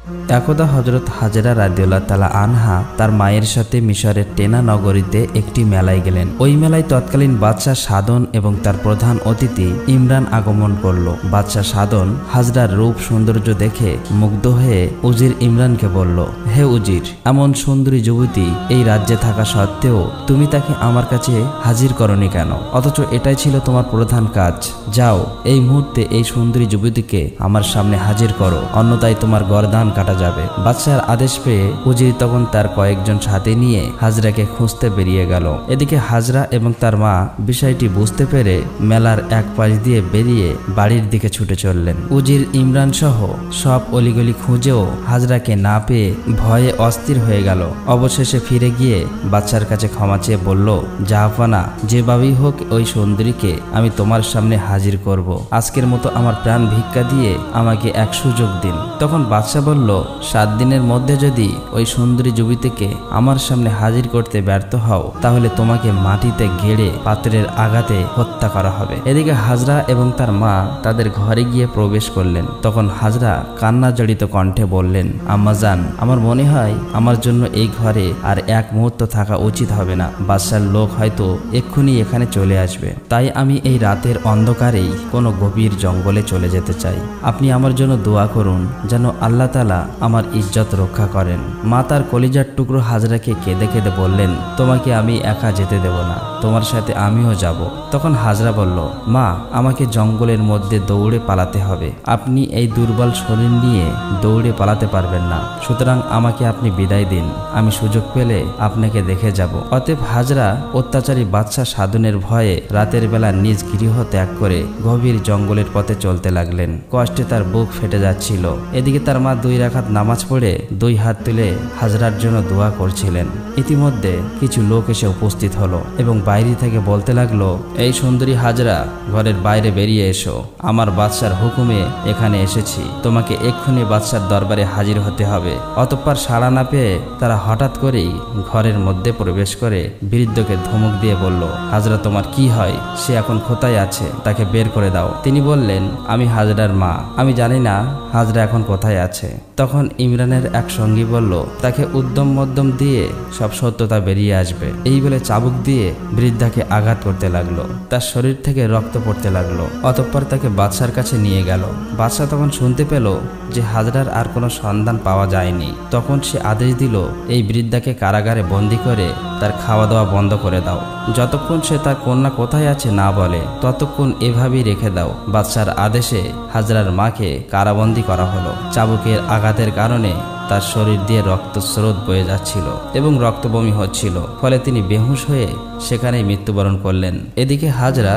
একদা হযরত হাজেরা রাদিয়াল্লাহু তাআলা আনহা তার মায়ের সাথে মিশরের টেনা নগরীতে একটি মেলায় গেলেন। ওই মেলায় তৎকালীন বাদশাহ সাদন এবং তার প্রধান অতিথি ইমরান আগমন করল। বাদশাহ সাদন হাজরার রূপ সৌন্দর্য দেখে মুগ্ধ হয়ে উজির ইমরানকে বলল, হে উজির, এমন সুন্দরী যুবতী এই রাজ্যে থাকা সত্ত্বেও তুমি তাকে আমার কাছে হাজির করনি কেন? অথচ এটাই ছিল তোমার প্রধান কাজ। যাও, এই মুহূর্তে এই সুন্দরী যুবতীকে আমার সামনে হাজির করো, অন্যথায় তোমার গর্দান কাটা যাবে। বাদশার আদেশ পেয়ে উজির তখন তার কয়েকজন সাথে নিয়ে হাজরাকে খুঁজতে বেরিয়ে গেল। এদিকে হাজরা এবং তার মা বিষয়টি বুঝতে পেরে মেলার এক পাশ দিয়ে বেরিয়ে বাড়ির দিকে ছুটে চললেন। উজির ইমরান সহ সব অলিগলি খুঁজেও হাজরাকে না পেয়ে ভয়ে অস্থির হয়ে গেল। অবশেষে ফিরে গিয়ে বাদশার কাছে ক্ষমা চেয়ে বলল, জাহাপনা, যেভাবেই হোক ওই সুন্দরীকে আমি তোমার সামনে হাজির করব। আজকের মতো আমার প্রাণ ভিক্ষা দিয়ে আমাকে এক সুযোগ দিন। তখন বাদশা বলল, 7 দিনের মধ্যে যদি ওই সুন্দরী যুবতীকে আমার সামনে হাজির করতে ব্যর্থ হও তাহলে তোমাকে মাটিতে গেড়ে পাত্রের আঘাতে হত্যা করা হবে। এদিকে হাজরা এবং তার মা তাদের ঘরে গিয়ে প্রবেশ করলেন। তখন হাজরা কান্না জড়িত কণ্ঠে বললেন, আম্মাজান, আমার মনে হয় আমার জন্য এই ঘরে আর এক মুহূর্ত থাকা উচিত হবে না। বাদশার লোক হয়তো এক্ষুনি এখানে চলে আসবে, তাই আমি এই রাতের অন্ধকারেই কোনো গভীর জঙ্গলে চলে যেতে চাই। আপনি আমার জন্য দোয়া করুন যেন আল্লাহ তাআলা আমার ইজ্জত রক্ষা করেন। মা তার কলিজার টুকরো হাজরাকে কেঁদে কেঁদে বললেন, তোমাকে আমি একা যেতে দেব না, তোমার সাথে আমিও যাব। তখন হাজরা বলল, মা, আমাকে জঙ্গলের মধ্যে দৌড়ে পালাতে হবে। আপনি এই দুর্বল শরীর নিয়ে দৌড়ে পালাতে পারবেন না, সুতরাং আমাকে আপনি বিদায় দিন, আমি সুযোগ পেলে আপনাকে দেখে যাব। অতএব হাজরা অত্যাচারী বাদশা সাধনের ভয়ে রাতের বেলা নিজ গৃহ ত্যাগ করে গভীর জঙ্গলের পথে চলতে লাগলেন। কষ্টে তার বুক ফেটে যাচ্ছিল। এদিকে তার মা 2 রাকাত নামাজ পড়ে 2 হাত তুলে হাজরার জন্য দোয়া করছিলেন। ইতিমধ্যে কিছু লোক এসে উপস্থিত হলো এবং বাইরে থেকে বলতে লাগলো, এই সুন্দরী হাজরা, ঘরের বাইরে বেরিয়ে এসো, আমার বাদশার হুকুমে এখানে এসেছি, তোমাকে এক্ষুনি বাদশার দরবারে হাজির হতে হবে। অতঃপর সাড়া না পেয়ে তারা হঠাৎ করেই ঘরের মধ্যে প্রবেশ করে বৃদ্ধকে ধমক দিয়ে বলল, হাজরা, তোমার কি হয়? সে এখন কোথায় আছে? তাকে বের করে দাও। তিনি বললেন, আমি হাজরার মা, আমি জানি না হাজরা এখন কোথায় আছে। তখন ইমরানের এক সঙ্গী বলল, তাকে উদ্যম মধ্যম দিয়ে সব সত্যতা বেরিয়ে আসবে। এই বলে চাবুক দিয়ে বৃদ্ধাকে আঘাত করতে লাগলো। তার শরীর থেকে রক্ত পড়তে লাগলো। অতঃপর তাকে বাদশার কাছে নিয়ে গেল। বাদশা তখন শুনতে পেল যে হাজরার আর কোনো সন্ধান পাওয়া যায়নি। তখন সে আদেশ দিল, এই বৃদ্ধাকে কারাগারে বন্দী করে তার খাওয়া দাওয়া বন্ধ করে দাও। যতক্ষণ সে তার কন্যা কোথায় আছে না বলে ততক্ষণ এভাবেই রেখে দাও। বাদশার আদেশে হাজরার মাকে কারাবন্দী করা হলো। চাবুকের আঘাতের কারণে তার শরীর দিয়ে রক্তস্রোত বয়ে যাচ্ছিল এবং রক্তবমি হচ্ছিল, ফলে তিনি বেহুশ হয়ে সেখানেই মৃত্যুবরণ করলেন। এদিকে হাজরা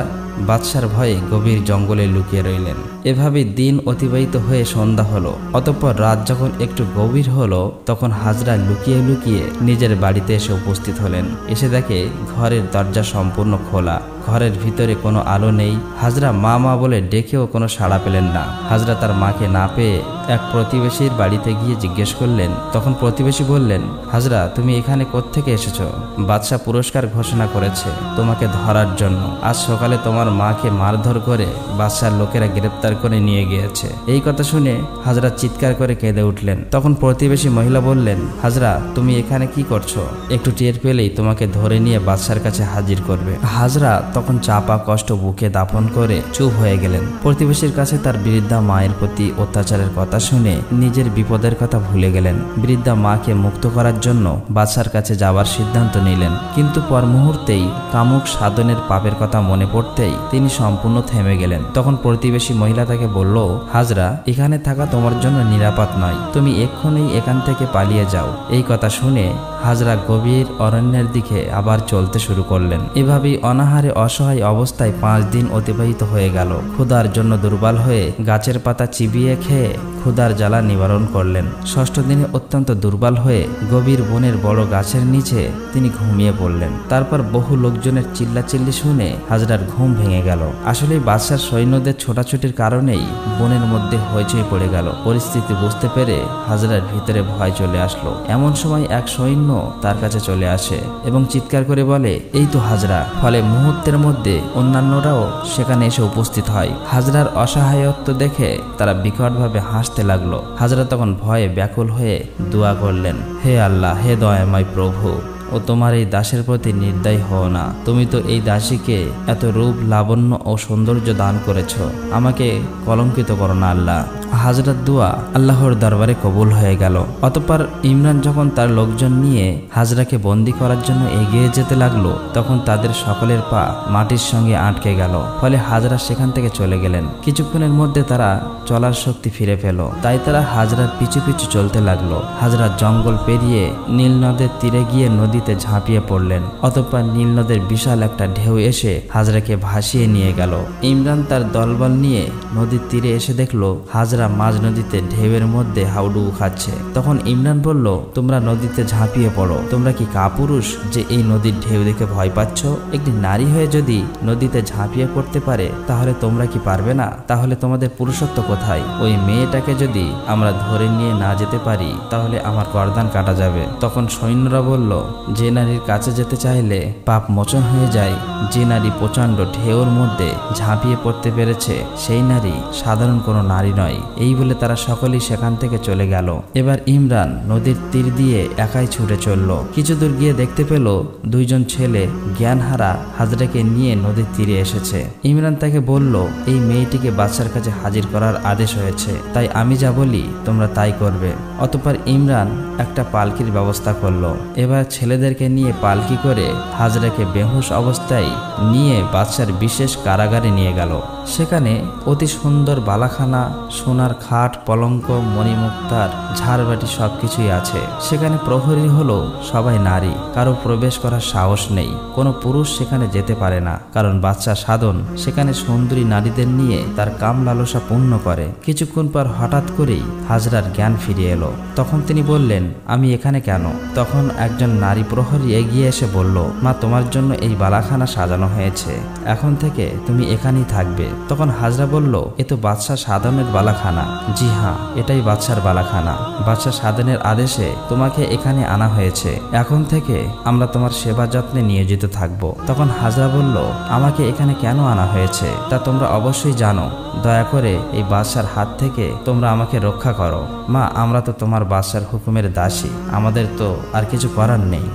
বাদশার ভয়ে গভীর জঙ্গলে লুকিয়ে রইলেন। এভাবে দিন অতিবাহিত হয়ে সন্ধ্যা হলো। অতঃপর রাত যখন একটু গভীর হলো তখন হাজরা লুকিয়ে লুকিয়ে নিজের বাড়িতে এসে উপস্থিত হলেন। এসে দেখে ঘরের দরজা সম্পূর্ণ খোলা, ঘরের ভিতরে কোনো আলো নেই। হাজরা মা মা বলে ডেকেও কোনো সাড়া পেলেন না। হাজরা তার মাকে না পেয়ে এক প্রতিবেশীর বাড়িতে গিয়ে জিজ্ঞেস করলেন। তখন প্রতিবেশী বললেন, হাজরা, তুমি এখানে কোত্থেকে এসেছো? বাদশা পুরস্কার ঘোষণা করেছে তোমাকে ধরার জন্য। আজ সকালে তোমার মাকে মারধর করে বাদশার লোকেরা গ্রেপ্তার করে নিয়ে গিয়েছে। এই কথা শুনে হাজরা চিৎকার করে কেঁদে উঠলেন। তখন প্রতিবেশী মহিলা বললেন, হাজরা, তুমি এখানে কি করছো? একটু টের পেলেই তোমাকে ধরে নিয়ে বাদশার কাছে হাজির করবে। হাজরা তখন চাপা কষ্ট বুকে দাফন করে চুপ হয়ে গেলেন। প্রতিবেশীর কাছে তার বৃদ্ধা মায়ের প্রতি অত্যাচারের কথা শুনে নিজের বিপদের কথা ভুলে গেলেন। বৃদ্ধা মাকে মুক্ত করার জন্য বাদশার কাছে যাওয়ার সিদ্ধান্ত নিলেন, কিন্তু পর মুহূর্তেই কামুক সাধনের পাপের কথা মনে পড়তেই তিনি সম্পূর্ণ থেমে গেলেন। তখন প্রতিবেশী মহিলা তাকে বলল, হাজরা, এখানে থাকা তোমার জন্য নিরাপদ নয়, তুমি এক্ষুনি এখান থেকে পালিয়ে যাও। এই কথা শুনে হাজরা গভীর অরণ্যের দিকে আবার চলতে শুরু করলেন। এভাবেই অনাহারে অসহায় অবস্থায় 5 দিন অতিবাহিত হয়ে গেল। ক্ষুধার জন্য দুর্বল হয়ে গাছের পাতা চিবিয়ে খেয়ে ক্ষুধার জ্বালা নিবারণ করলেন। 6ষ্ঠ দিনে অত্যন্ত দুর্বল হয়ে গভীর বনের বড় গাছের নিচে তিনি ঘুমিয়ে পড়লেন। তারপর বহু লোকজনের চিল্লাচিল্লি শুনে হাজরার ঘুম ভেঙে গেল। আসলে বাদশার সৈন্যদের ছোটাছুটির কারণেই বনের মধ্যে হইচই পড়ে গেল। পরিস্থিতি বুঝতে পেরে হাজরার ভিতরে ভয় চলে আসলো। এমন সময় এক সৈন্য তার কাছে চলে আসে এবং চিৎকার করে বলে, এই তো হাজরা। ফলে মুহূর্তের মধ্যে অন্যান্যরাও সেখানে এসে উপস্থিত হয়। হাজরার অসহায়ত্ব দেখে তারা বিকটভাবে হাসতে ভাসতে লাগলো। হাজরা তখন ভয়ে ব্যাকুল হয়ে দোয়া করলেন, হে আল্লাহ, হে দয়াময় প্রভু, ও তোমার এই দাসের প্রতি নির্দয় হও না। তুমি তো এই দাসীকে এত রূপ, লাবণ্য ও সৌন্দর্য দান করেছ, আমাকে কলঙ্কিত করো না আল্লাহ। হাজরার দোয়া আল্লাহর দরবারে কবুল হয়ে গেল। অতঃপর ইমরান যখন তার লোকজন নিয়ে হাজরাকে বন্দী করার জন্য এগিয়ে যেতে লাগলো, তখন তাদের সকলের পা মাটির সঙ্গে আটকে গেল। ফলে হাজরা সেখান থেকে চলে গেলেন। কিছুক্ষণের মধ্যে তারা চলার শক্তি ফিরে পেল। তাই তারা হাজরার পিছু পিছু চলতে লাগলো। হাজরা জঙ্গল পেরিয়ে নীল নদের তীরে গিয়ে নদীতে ঝাঁপিয়ে পড়লেন। অতঃপর নীল নদের বিশাল একটা ঢেউ এসে হাজরাকে ভাসিয়ে নিয়ে গেল। ইমরান তার দলবল নিয়ে নদীর তীরে এসে দেখলো হাজরা মাঝ নদীতে ঢেউয়ের মধ্যে হাউডুবু খাচ্ছে। তখন ইমরান বলল, তোমরা নদীতে ঝাঁপিয়ে পড়ো। তোমরা কি কাপুরুষ যে এই নদীর ঢেউ দেখে ভয় পাচ্ছ? একটি নারী হয়ে যদি নদীতে ঝাঁপিয়ে পড়তে পারে, তাহলে তোমরা কি পারবে না? তাহলে তোমাদের পুরুষত্ব কোথায়? ওই মেয়েটাকে যদি আমরা ধরে নিয়ে না যেতে পারি, তাহলে আমার গর্দান কাটা যাবে। তখন সৈন্যরা বলল, যে নারীর কাছে যেতে চাইলে পাপ মোচন হয়ে যায়, যে নারী প্রচণ্ড ঢেউর মধ্যে ঝাঁপিয়ে পড়তে পেরেছে, সেই নারী সাধারণ কোনো নারী নয়। এই বলে তারা সকলেই সেখান থেকে চলে গেল। এবার ইমরান নদীর তীর দিয়ে একাই ছুটে চলল। কিছু দূর গিয়ে দেখতে পেল দুইজন ছেলে জ্ঞানহারা হাজরাকে নিয়ে নদীর তীরে এসেছে। ইমরান তাকে বলল, এই মেয়েটিকে বাদশার কাছে হাজির করার আদেশ হয়েছে, তাই আমি যা বলি তোমরা তাই করবে। অতঃপর ইমরান একটা পালকির ব্যবস্থা করলো। এবার ছেলেদেরকে নিয়ে পালকি করে হাজরাকে বেহুশ অবস্থায় নিয়ে বাদশার বিশেষ কারাগারে নিয়ে গেল। সেখানে অতি সুন্দর বালাখানা, সোনার খাট, পলঙ্ক, মণিমুক্তার, ঝাড়বাটি সবকিছুই আছে। সেখানে প্রহরী হলো সবাই নারী, কারো প্রবেশ করার সাহস নেই। কোনো পুরুষ সেখানে যেতে পারে না, কারণ বাদশা সাধন সেখানে সুন্দরী নারীদের নিয়ে তার কাম লালসা পূর্ণ করে। কিছুক্ষণ পর হঠাৎ করেই হাজরার জ্ঞান ফিরে এলো। তখন তিনি বললেন, আমি এখানে কেন? তখন একজন নারী প্রহরী এগিয়ে এসে বলল, মা, তোমার জন্য এই বালাখানা সাজানো হয়েছে, এখন থেকে তুমি এখানেই থাকবে। তখন হাজরা বলল, এ তো বাদশা সাধনের বালাখানা। জি হ্যাঁ, এটাই বাদশার বালাখানা। বাদশা সাধনের আদেশে তোমাকে এখানে আনা হয়েছে। এখন থেকে আমরা তোমার সেবা যত্নে নিয়োজিত থাকব। তখন হাজরা বলল, আমাকে এখানে কেন আনা হয়েছে তা তোমরা অবশ্যই জানো। দয়া করে এই বাদশার হাত থেকে তোমরা আমাকে রক্ষা করো। মা, আমরা তো তোমার বাদশার হুকুমের দাসী, আমাদের তো আর কিছু করার নেই।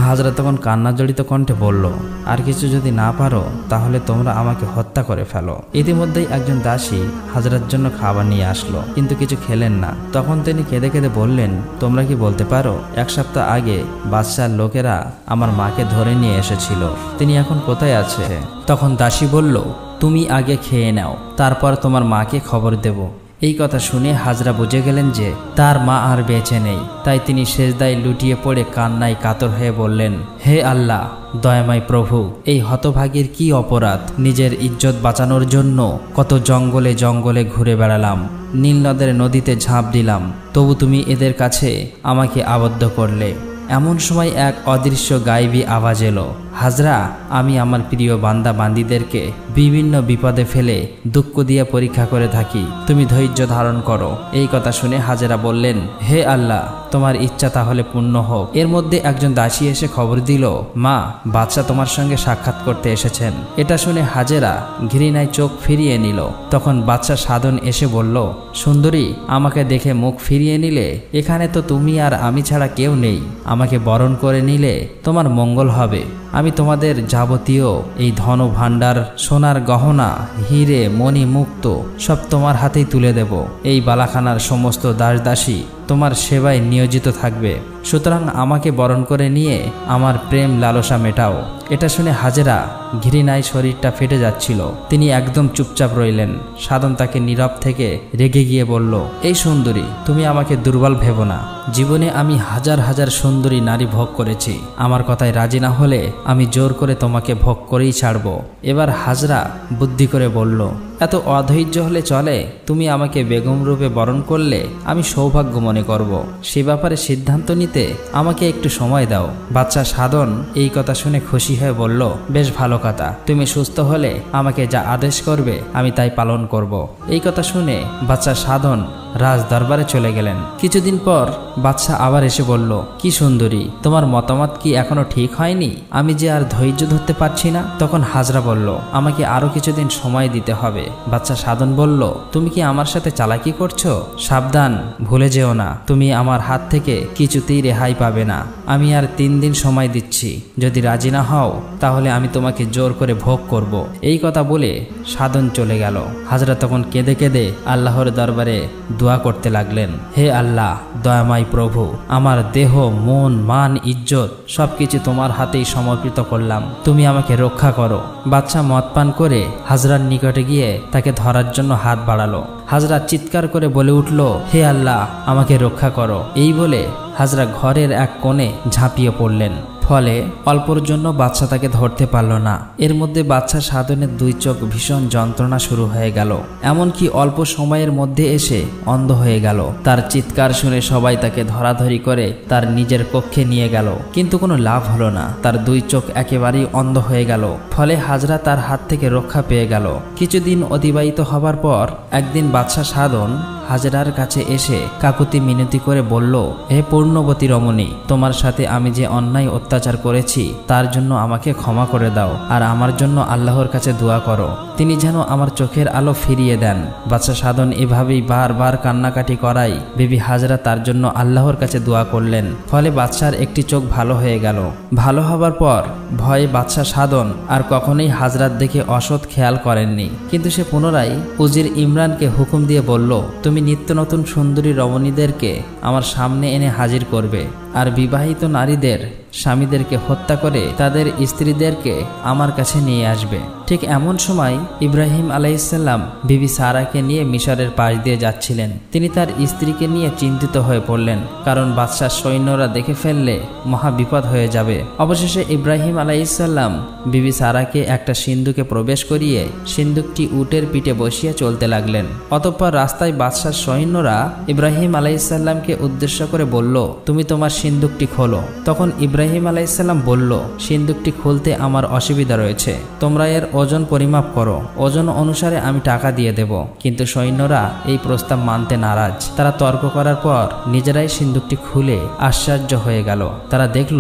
হাজরা তখন কান্না জড়িত কণ্ঠে বলল, আর কিছু যদি না পারো তাহলে তোমরা আমাকে হত্যা করে ফেলো। ইতিমধ্যেই একজন দাসী হাজরার জন্য খাবার নিয়ে আসলো, কিন্তু কিছু খেলেন না। তখন তিনি কেঁদে কেঁদে বললেন, তোমরা কি বলতে পারো, 1 সপ্তাহ আগে বাদশার লোকেরা আমার মাকে ধরে নিয়ে এসেছিল, তিনি এখন কোথায় আছে? তখন দাসী বলল, তুমি আগে খেয়ে নাও, তারপর তোমার মাকে খবর দেব। এই কথা শুনে হাজরা বুঝে গেলেন যে তার মা আর বেঁচে নেই। তাই তিনি সেজদায় লুটিয়ে পড়ে কান্নায় কাতর হয়ে বললেন, হে আল্লাহ, দয়াময় প্রভু, এই হতভাগীর কি অপরাধ? নিজের ইজ্জত বাঁচানোর জন্য কত জঙ্গলে জঙ্গলে ঘুরে বেড়ালাম, নীল নদের নদীতে ঝাঁপ দিলাম, তবু তুমি এদের কাছে আমাকে আবদ্ধ করলে। এমন সময় এক অদৃশ্য গায়েবী আওয়াজ এলো, হাজরা, আমি আমার প্রিয় বান্দা বান্দিদেরকে বিভিন্ন বিপদে ফেলে দুঃখ দিয়ে পরীক্ষা করে থাকি, তুমি ধৈর্য ধারণ করো। এই কথা শুনে হাজরা বললেন, হে আল্লাহ, তোমার ইচ্ছা তাহলে পূর্ণ হোক। এর মধ্যে একজন দাসী এসে খবর দিল, মা, বাদশা তোমার সঙ্গে সাক্ষাৎ করতে এসেছেন। এটা শুনে হাজেরা ঘৃণায় চোখ ফিরিয়ে নিল। তখন বাদশা সাধন এসে বলল, সুন্দরী, আমাকে দেখে মুখ ফিরিয়ে নিলে? এখানে তো তুমি আর আমি ছাড়া কেউ নেই। আমাকে বরণ করে নিলে তোমার মঙ্গল হবে। আমি তোমাদের যাবতীয় এই ধন ভাণ্ডার, সোনার গহনা, হিরে, মণি, মুক্ত সব তোমার হাতেই তুলে দেব। এই বালাখানার সমস্ত দাসদাসী তোমার সেবায় নিয়োজিত থাকবে। সুতরাং আমাকে বরণ করে নিয়ে আমার প্রেম লালসা মেটাও। এটা শুনে হাজেরা ঘৃণায় শরীরটা ফেটে যাচ্ছিল। তিনি একদম চুপচাপ রইলেন। সাধন তাকে নীরব থেকে রেগে গিয়ে বলল, এই সুন্দরী, তুমি আমাকে দুর্বল ভেবো না। জীবনে আমি হাজার হাজার সুন্দরী নারী ভোগ করেছি। আমার কথায় রাজি না হলে আমি জোর করে তোমাকে ভোগ করেই ছাড়ব। এবার হাজরা বুদ্ধি করে বলল, এত অধৈর্য হলে চলে? তুমি আমাকে বেগম রূপে বরণ করলে আমি সৌভাগ্য মনে করব। সে ব্যাপারে সিদ্ধান্ত নিতে আমাকে একটু সময় দাও। বাদশা সাধন এই কথা শুনে খুশি হয়ে বলল, বেশ ভালো কথা, তুমি সুস্থ হলে আমাকে যা আদেশ করবে আমি তাই পালন করব। এই কথা শুনে বাদশা সাধন রাজ দরবারে চলে গেলেন। কিছুদিন পর বাদশাহ আবার এসে বলল, কি সুন্দরী, তোমার মতামত কি এখনো ঠিক হয়নি? আমি যে আর ধৈর্য ধরতে পারছি না। তখন হাজরা বলল, আমাকে আরো কিছুদিন সময় দিতে হবে। বাদশাহ সাধন বলল, তুমি কি আমার সাথে চালাকি করছো? সাবধান, ভুলে যেও না, তুমি আমার হাত থেকে কিছুতেই রেহাই পাবে না। আমি আর 3 দিন সময় দিচ্ছি, যদি রাজি না হও তাহলে আমি তোমাকে জোর করে ভোগ করব। এই কথা বলে সাধন চলে গেল। হাজরা তখন কেঁদে কেঁদে আল্লাহর দরবারে দোয়া করতে লাগলেন, হে আল্লাহ, দয়াময় প্রভু, আমার দেহ, মন, মান, ইজ্জত সবকিছু তোমার হাতেই সমর্পিত করলাম, তুমি আমাকে রক্ষা করো। বাদশাহ মদ পান করে হাজরার নিকটে গিয়ে তাকে ধরার জন্য হাত বাড়ালো। হাজরা চিৎকার করে বলে উঠল, হে আল্লাহ, আমাকে রক্ষা করো। এই বলে হাজরা ঘরের এক কোণে ঝাঁপিয়ে পড়লেন। ফলে অল্পর জন্য বাদশাহ তাকে ধরতে পারল না। এর মধ্যে বাদশাহ সাধনের 2 চোখ ভীষণ যন্ত্রণা শুরু হয়ে গেল, এমনকি অল্প সময়ের মধ্যে এসে অন্ধ হয়ে গেল। তার চিৎকার শুনে সবাই তাকে ধরাধরি করে তার নিজের কক্ষে নিয়ে গেল, কিন্তু কোনো লাভ হলো না। তার 2 চোখ একেবারেই অন্ধ হয়ে গেল। ফলে হাজরা তার হাত থেকে রক্ষা পেয়ে গেল। কিছুদিন অতিবাহিত হবার পর একদিন বাদশাহ সাধন হাজরার কাছে এসে কাকুতি মিনতি করে বলল, হে পূর্ণবতী রমণী, তোমার সাথে আমি যে অন্যায় অত্যাচার করেছি তার জন্য আমাকে ক্ষমা করে দাও, আর আমার জন্য আল্লাহর কাছে দোয়া করো, তিনি যেন আমার চোখের আলো ফিরিয়ে দেন। বাদশাহ সাধন এভাবেই বারবার কান্নাকাটি করাই বিবি হাজরা তার জন্য আল্লাহর কাছে দোয়া করলেন। ফলে বাদশার একটি চোখ ভালো হয়ে গেল। ভালো হবার পর ভয়ে বাদশাহ সাধন আর কখনোই হাজরার দিকে অসৎ খেয়াল করেননি। কিন্তু সে পুনরায় উজির ইমরানকে হুকুম দিয়ে বলল, তুমি নিত্য নতুন সুন্দরী রমণীদেরকে আমার সামনে এনে হাজির করবে, আর বিবাহিত নারীদের স্বামীদেরকে হত্যা করে তাদের স্ত্রীদেরকে আমার কাছে নিয়ে আসবে। ঠিক এমন সময় ইব্রাহিম আলাইহিসসালাম বিবি সারাকে নিয়ে মিশরের পাশ দিয়ে যাচ্ছিলেন। তিনি তার স্ত্রীকে নিয়ে চিন্তিত হয়ে পড়লেন, কারণ বাদশার সৈন্যরা দেখে ফেললে মহা বিপদ হয়ে যাবে। অবশেষে ইব্রাহিম আলাইহিসসালাম বিবি সারাকে একটা সিন্ধুকে প্রবেশ করিয়ে সিন্ধুকটি উটের পিঠে বসিয়ে চলতে লাগলেন। অতঃপর রাস্তায় বাদশার সৈন্যরা ইব্রাহিম আলাইহিসসালামকে উদ্দেশ্য করে বলল, তুমি তোমার সিন্ধুকটি খোলো। তখন ইব্রাহিম আলাইহিসসালাম বলল, সিন্ধুকটি খুলতে আমার অসুবিধা রয়েছে, তোমরা এর ওজন পরিমাপ করো, ওজন অনুসারে আমি টাকা দিয়ে দেব। কিন্তু সৈন্যরা এই প্রস্তাব মানতে নারাজ। তারা তর্ক করার পর নিজেরাই সিন্ধুকটি খুলে আশ্চর্য হয়ে গেল। তারা দেখল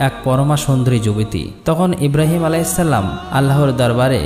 এক পরমা সুন্দরী যুবতী। তখন ইব্রাহিম আলাইহিসসালাম আল্লাহর দরবারে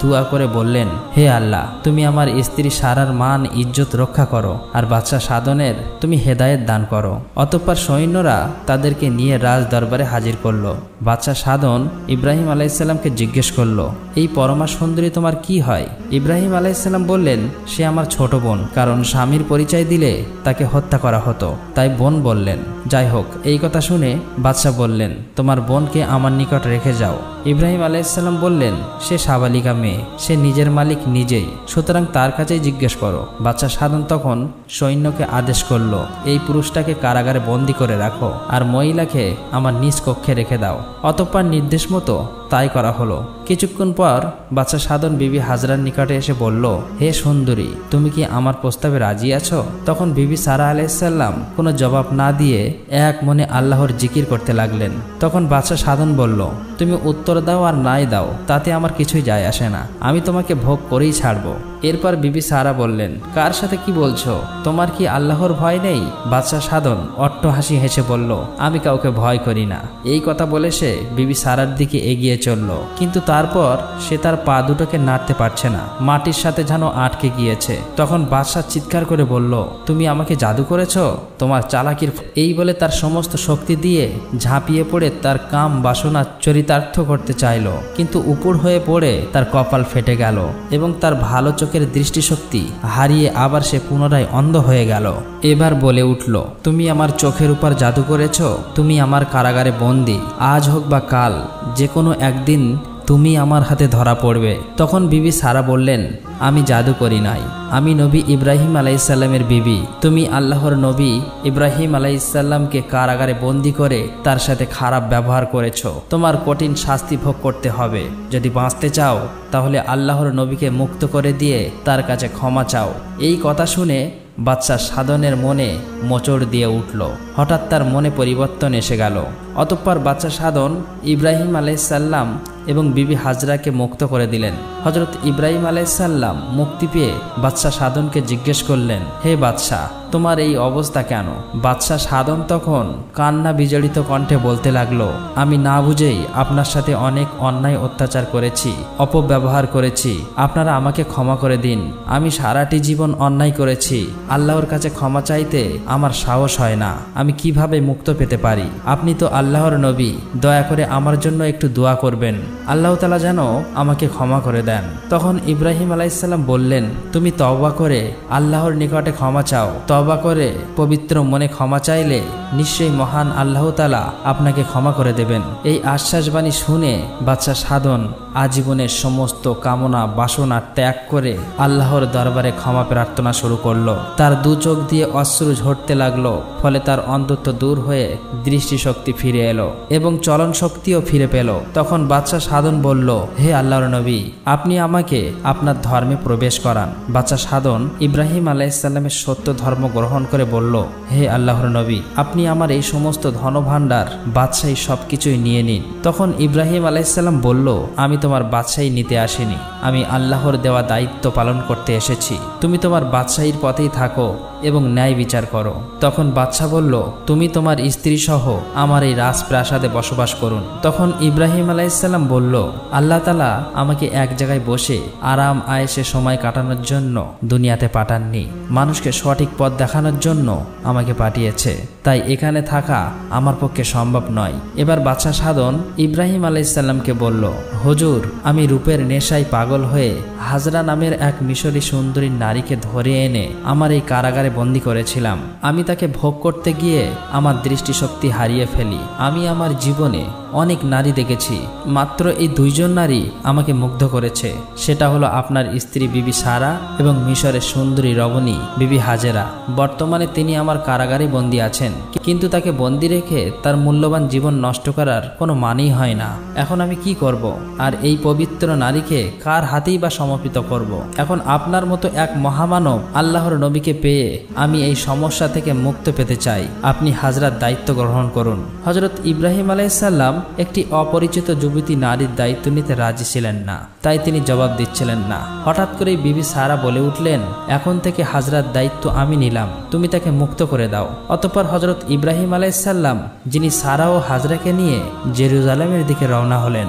দোয়া করে বললেন, হে আল্লাহ, তুমি আমার স্ত্রী সারার মান ইজ্জত রক্ষা করো, আর বাদশাহ সাধনের তুমি হেদায়েত দান করো। অতঃপর সৈন্যরা তাদেরকে নিয়ে রাজ দরবারে হাজির করল। বাদশাহ সাধন ইব্রাহিম আলাইহিসসালামকে জিজ্ঞেস করল, এই পরমা সুন্দরী তোমার কি হয়? ইব্রাহিম আলাইহিসসালাম বললেন, সে আমার ছোট বোন, কারণ স্বামীর পরিচয় দিলে তাকে হত্যা করা হতো, তাই বোন বললেন। যাই হোক, এই কথা শুনে বাদশাহ বললেন, তোমার বোনকে আমার নিকট রেখে যাও। ইব্রাহিম আলাইহিসসালাম বললেন, সে সাবালিকা মেয়ে, সে নিজের মালিক নিজেই, সুতরাং তার কাছেই জিজ্ঞেস করো। বাদশাহ সাধন তখন সৈন্যকে আদেশ করল, এই পুরুষটাকে কারাগারে বন্দী করে রাখো, আর মহিলাকে আমার নিজ কক্ষে রেখে দাও। অতঃপর নির্দেশ মতো তাই করা হলো। কিছুক্ষণ পর বাদশাহ সাধন বিবি হাজরার নিকটে এসে বলল, হে সুন্দরী, তুমি কি আমার প্রস্তাবে রাজি আছো? তখন বিবি সারা আলাইহিসসালাম কোনো জবাব না দিয়ে এক মনে আল্লাহর জিকির করতে লাগলেন। তখন বাদশাহ সাধন বলল, তুমি উত্তর দাও আর নাই দাও, তাতে আমার কিছুই যায় আসে না, আমি তোমাকে ভোগ করেই ছাড়বো। এরপর বিবি সারা বললেন, কার সাথে কি বলছো? তোমার কি আল্লাহর ভয় নেই? বাদশাহ সাধন অট্ট হাসি হেসে বলল, আমি কাউকে ভয় করি না। এই কথা বলে সে বিবি সারার দিকে এগিয়ে চলল, কিন্তু তারপর সে তার পা দুটোকে নাড়তে পারছে না, মাটির সাথে যেন আটকে গিয়েছে। তখন বাদশাহ চিৎকার করে বলল, তুমি আমাকে জাদু করেছো? তোমার চালাকির। এই বলে তার সমস্ত শক্তি দিয়ে ঝাঁপিয়ে পড়ে তার কাম বাসনা চরিতার্থ করতে চাইল, কিন্তু উপর হয়ে পড়ে তার কপাল ফেটে গেল এবং তার ভালো চোখের দৃষ্টিশক্তি হারিয়ে আবার সে পুনরায় অন্ধ হয়ে গেল। এবার বলে উঠল, তুমি আমার চোখের উপর জাদু করেছো, তুমি আমার কারাগারে বন্দী, আজ হোক বা কাল যে কোনো একদিন তুমি আমার হাতে ধরা পড়বে। তখন বিবি সারা বললেন, আমি জাদু করি নাই, আমি নবী ইব্রাহিম আলাইহিসসালামের বিবি। তুমি আল্লাহর নবী ইব্রাহিম আলাইহিসসালামকে কারাগারে বন্দী করে তার সাথে খারাপ ব্যবহার করেছো, তোমার কঠিন শাস্তি ভোগ করতে হবে। যদি বাঁচতে চাও তাহলে আল্লাহর নবীকে মুক্ত করে দিয়ে তার কাছে ক্ষমা চাও। এই কথা শুনে বাদশাহ সাধনের মনে মোচড় দিয়ে উঠল। হঠাৎ তার মনে পরিবর্তন এসে গেল। অতঃপর বাদশাহ সাধন ইব্রাহিম আলাইহিসসালাম এবং বিবি হাজরাকে মুক্ত করে দিলেন। হযরত ইব্রাহিম আলাইহিসসালাম মুক্তি পেয়ে বাদশাহ সাধনকে জিজ্ঞেস করলেন, হে বাদশাহ, তোমার এই অবস্থা কেন? বাদশাহ সাধন তখন কান্না বিজড়িত কণ্ঠে বলতে লাগলো, আমি না বুঝেই আপনার সাথে অনেক অন্যায় অত্যাচার করেছি, অপব্যবহার করেছি। আপনারা আমাকে ক্ষমা করে দিন। আমি সারাটি জীবন অন্যায় করেছি। আল্লাহর কাছে ক্ষমা চাইতে আমার সাহস হয় না। আমি কিভাবে মুক্ত পেতে পারি? আপনি তো আল্লাহর নবী, দয়া করে আমার জন্য একটু দোয়া করবেন, আল্লাহ তাআলা যেন আমাকে ক্ষমা করে দেন। তখন ইব্রাহিম আলাইহিসসালাম বললেন, তুমি তওবা করে আল্লাহর নিকটে ক্ষমা চাও। তওবা করে পবিত্র মনে ক্ষমা চাইলে নিশ্চয়ই মহান আল্লাহ তাআলা আপনাকে ক্ষমা করে দেবেন। এই আশ্বাসবাণী শুনে বাদশাহ সাধন আজীবনের সমস্ত কামনা বাসনা ত্যাগ করে আল্লাহর দরবারে ক্ষমা প্রার্থনা শুরু করলো। তার দু চোখ দিয়ে অশ্রু ঝরতে লাগলো, ফলে তার অন্ধত্ব দূর হয়ে দৃষ্টিশক্তি ফিরে এলো এবং চলন শক্তিও ফিরে পেল। তখন বাদশাহ সাধন বলল, হে আল্লাহর নবী, আপনি আমাকে আপনার ধর্মে প্রবেশ করান। বাদশাহ সাধন ইব্রাহিম আলাইহিসসালামের সত্য ধর্ম গ্রহণ করে বলল, হে আল্লাহর নবী, আপনি আমার এই সমস্ত ধনভাণ্ডার বাদশাহী সবকিছুই নিয়ে নিন। তখন ইব্রাহিম আলাইহিসসালাম বলল, আমি তোমার বাদশাহী নিতে আসিনি, আমি আল্লাহর দেওয়া দায়িত্ব পালন করতে এসেছি। তুমি তোমার বাদশাহীর পথেই থাকো এবং ন্যায় বিচার করো। তখন বাদশাহ বলল, তুমি তোমার স্ত্রী সহ আমার এই রাজপ্রাসাদে বসবাস করুন। তখন ইব্রাহিম আলাইহিসসালাম বলল, আল্লাহ তাআলা আমাকে এক জায়গায় বসে আরাম আয়েশে সময় কাটানোর জন্য দুনিয়াতে পাঠাননি, মানুষকে সঠিক পথ দেখানোর জন্য আমাকে পাঠিয়েছে। তাই এখানে থাকা আমার পক্ষে সম্ভব নয়। এবার বাদশাহ সাধন ইব্রাহিম আলাইহিসসালামকে বলল, হুজুর, আমি রূপের নেশায় পাগল হয়ে হাজরা নামের এক মিশরী সুন্দরী নারীকে ধরে এনে আমার এই কারাগারে বন্দী করেছিলাম। আমি তাকে ভোগ করতে গিয়ে আমার দৃষ্টিশক্তি হারিয়ে ফেলি। আমি আমার জীবনে অনেক নারী দেখেছি, মাত্র এই দুইজন নারী আমাকে মুগ্ধ করেছে। সেটা হলো আপনার স্ত্রী বিবি সারা এবং মিশরের সুন্দরী রমণী বিবি হাজেরা। বর্তমানে তিনি আমার কারাগারে বন্দী আছেন, কিন্তু তাকে বন্দী রেখে তার মূল্যবান জীবন নষ্ট করার কোনো মানেই হয় না। এখন আমি কি করব? আর এই পবিত্র নারীকে কার হাতেই বা সমর্পিত করব? এখন আপনার মতো এক মহামানব আল্লাহর নবীকে পেয়ে আমি এই সমস্যা থেকে মুক্ত পেতে চাই। আপনি হাজরার দায়িত্ব গ্রহণ করুন। হযরত ইব্রাহিম আলাইহিসসালাম একটি অপরিচিত যুবতী নারীর দায়িত্ব নিতে রাজি ছিলেন না, তাই তিনি জবাব দিচ্ছিলেন না। হঠাৎ করেই বিবি সারা বলে উঠলেন, এখন থেকে হাজরার দায়িত্ব আমি নিলাম, তুমি তাকে মুক্ত করে দাও। অতঃপর হযরত ইব্রাহিম আলাইহিসসালাম, যিনি সারা ও হাজরাকে নিয়ে জেরুজালেমের দিকে রওনা হলেন।